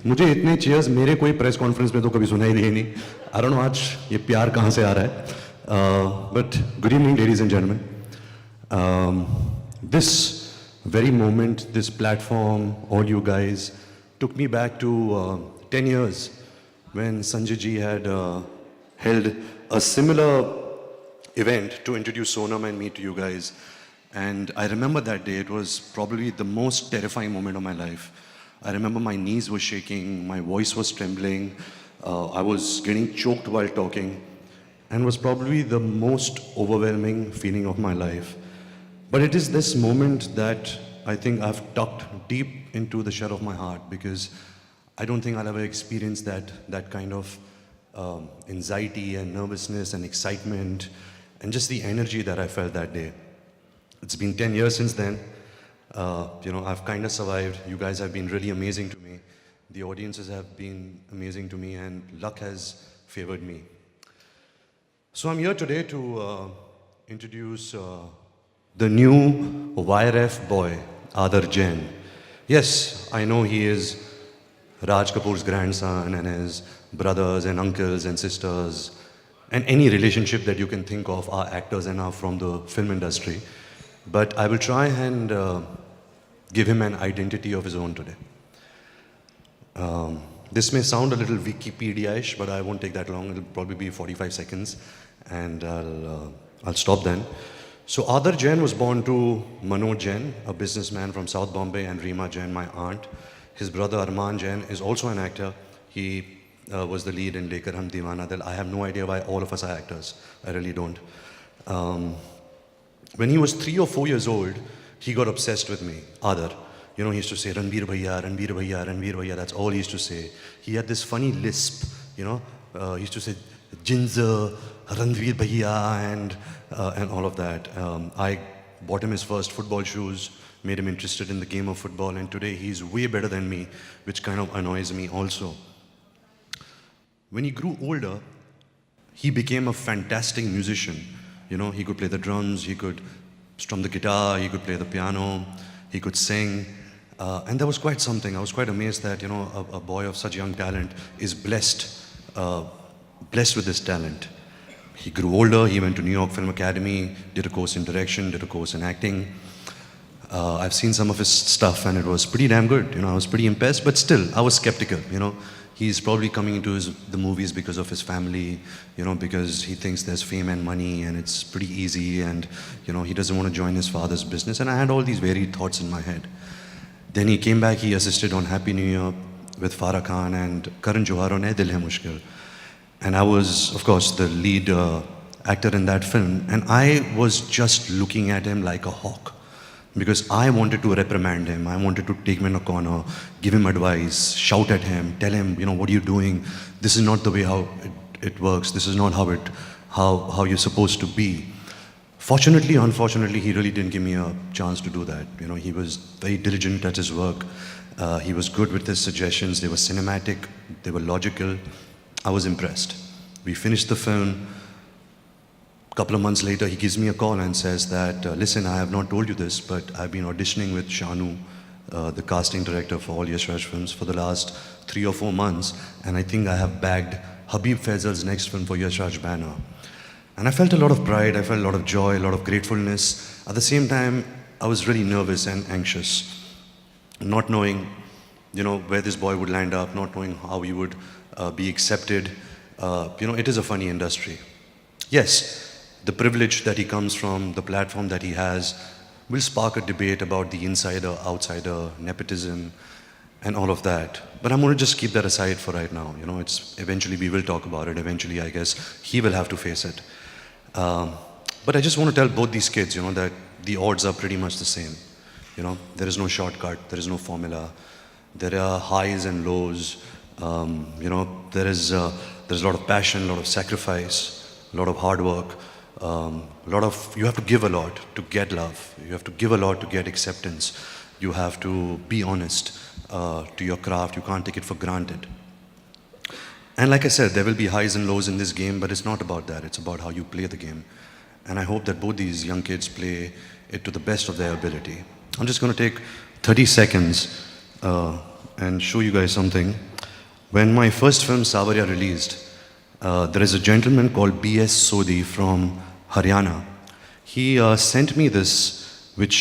मुझे इतने चीयर्स मेरे कोई प्रेस कॉन्फ्रेंस में तो कभी सुनाई दिए नहीं. आई डोंट नो आज ये प्यार कहाँ से आ रहा है. But good evening ladies and gentleman. This very moment, this platform, all you guys took me back to 10 years when Sanjay ji had held a similar event to introduce Sonam and me to you guys. And I remember that day. It was probably the most terrifying moment of my life. I remember my knees were shaking, my voice was trembling, I was getting choked while talking, and was probably the most overwhelming feeling of my life. But it is this moment that I think I've tucked deep into the shell of my heart, because I don't think I'll ever experience that kind of anxiety and nervousness and excitement and just the energy that I felt that day. It's been 10 years since then. I've kind of survived. You guys have been really amazing to me. The audiences have been amazing to me, and luck has favored me. So I'm here today to introduce the new YRF boy, Aadar Jain. Yes, I know he is Raj Kapoor's grandson, and his brothers and uncles and sisters, and any relationship that you can think of are actors and are from the film industry. But I will try and give him an identity of his own today. This may sound a little Wikipedia-ish, but I won't take that long. It'll probably be 45 seconds, and I'll stop then. So Aadar Jain was born to Manoj Jain, a businessman from South Bombay, and Reema Jain, my aunt. His brother Arman Jain is also an actor. He was the lead in Lekar Hum Deewana Dil. I have no idea why all of us are actors. I really don't. When he was 3 or 4 years old, he got obsessed with me, Aadar. He used to say, Ranbir bhaiya, Ranbir bhaiya, Ranbir bhaiya. That's all he used to say. He had this funny lisp, he used to say, Jinza, Ranbir bhaiya, and all of that. I bought him his first football shoes, made him interested in the game of football, and today he's way better than me, which kind of annoys me also. When he grew older, he became a fantastic musician. He could play the drums, he could strum the guitar, he could play the piano, he could sing. And that was quite something. I was quite amazed that, a boy of such young talent is blessed with this talent. He grew older, he went to New York Film Academy, did a course in direction, did a course in acting. I've seen some of his stuff and it was pretty damn good. I was pretty impressed, but still, I was skeptical, He's probably coming into the movies because of his family, because he thinks there's fame and money and it's pretty easy, and, he doesn't want to join his father's business. And I had all these varied thoughts in my head. Then he came back, he assisted on Happy New Year with Farah Khan and Karan Johar on Ae Dil Hai Mushkil. And I was, of course, the lead actor in that film. And I was just looking at him like a hawk, because I wanted to reprimand him. I wanted to take him in a corner, give him advice, shout at him, tell him, what are you doing? This is not the way how it works. This is not how you're supposed to be. Fortunately, unfortunately, he really didn't give me a chance to do that. He was very diligent at his work. He was good with his suggestions. They were cinematic. They were logical. I was impressed. We finished the film. A couple of months later, he gives me a call and says that, listen, I have not told you this, but I've been auditioning with Shanu, the casting director for all Yash Raj films, for the last 3 or 4 months, and I think I have bagged Habib Faisal's next film for Yash Raj banner. And I felt a lot of pride, I felt a lot of joy, a lot of gratefulness. At the same time, I was really nervous and anxious, not knowing, where this boy would land up, not knowing how he would be accepted. It is a funny industry. Yes, the privilege that he comes from, the platform that he has, will spark a debate about the insider, outsider, nepotism, and all of that. But I'm going to just keep that aside for right now. Eventually we will talk about it. Eventually, I guess, he will have to face it. But I just want to tell both these kids, that the odds are pretty much the same. There is no shortcut, there is no formula. There are highs and lows. There's a lot of passion, a lot of sacrifice, a lot of hard work. You have to give a lot to get love. You have to give a lot to get acceptance. You have to be honest. to your craft. You can't take it for granted. And like I said, there will be highs and lows in this game, but it's not about that. It's about how you play the game. And I hope that both these young kids play it to the best of their ability. I'm just going to take 30 seconds and show you guys something. When my first film, Savarya, released, there is a gentleman called B.S. Sodhi from Haryana. He sent me this, which